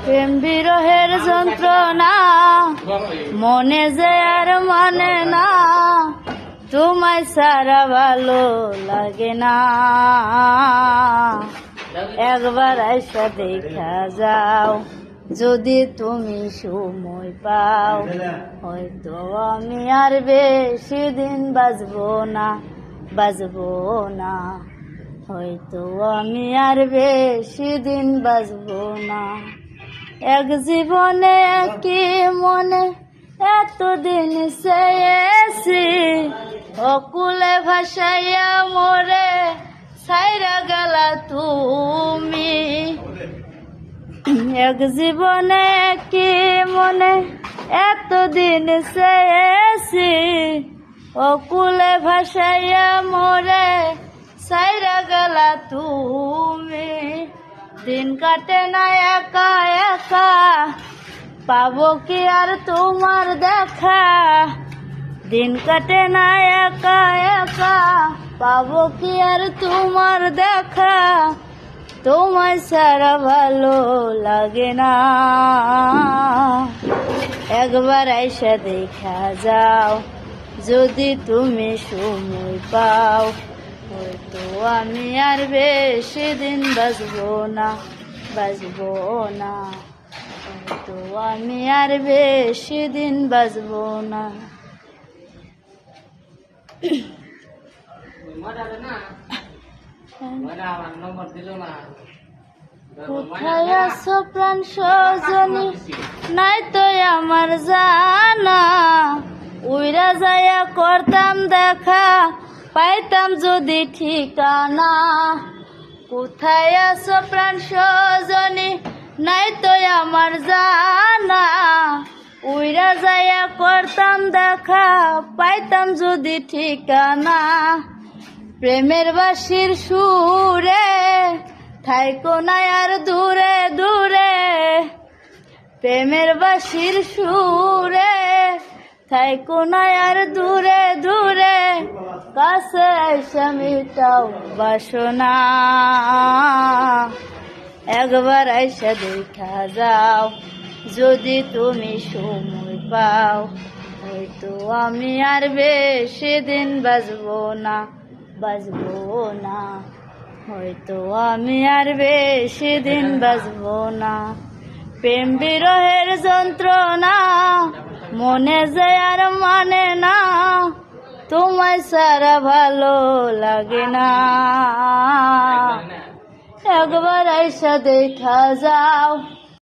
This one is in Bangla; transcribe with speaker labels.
Speaker 1: প্রেম বিরহের যন্ত্রণা মনে যে আর মানে না, তোমায় সারা ভালো লাগে না। একবার আইসা দেখা যাও, যদি তুমি সময় পাও, হয়তো আমি আর বেশি দিন বাঁচবো না, বাঁচবো না। হয়তো আমি আর বেশি দিন বাঁচবো না। এক জীবনে একই মনে এতদিন চেয়েছি, অকুলে ভাসাইয়া মোরে ছাইরা গেলা তুমি। এক জীবনে একই মনে এতদিন চেয়েছি, অকুলে ভাসাইয়া মোরে ছাইরা গেলা তুমি। দিন কাটে না একা একা, পাবো কি আর তোমার দেখা। দিন কাটে না একা একা, পাবো কি আর তোমার দেখা। তোমায় ছাড়া ভালো লাগে না। একবার আইসা দেখা যাও, যদি তুমি সময় পাও, হয়তো আমি আর বেশি দিন বাঁচবো না, বাঁচবো না। হয়তো আমি আর বেশি দিন বাঁচবো না। কোথায় আছো প্রাণ সজনী, নাই তো আমার জানা। উইরা যাইয়া করতাম দেখা, পাইতাম যদি ঠিকানা। কোথায় আছো প্রাণ সজনী, নাই তো আমার জানা। উইরা যাইয়া করতাম দেখা, পাইতাম যদি ঠিকানা। প্রেমের বাঁশির সুরে থাইকো না আর দূরে দূরে। প্রেমের বাঁশির সুরে থাইকো না আর দূরে দূরে। কাছে আইসা মিটাও বাসনা, একবার আইসা দেখা যাও, যদি তুমি সময় পাও, হয়তো আমি আর বেশি দিন বাঁচবো না, বাঁচবো না। হয়তো আমি আর বেশি দিন বাঁচবো না। প্রেম বিরহের যন্ত্রণা মনে যে আর মানে না, তোমায় সারা ভালো লাগে না। একবার আইসা দেখা যাও,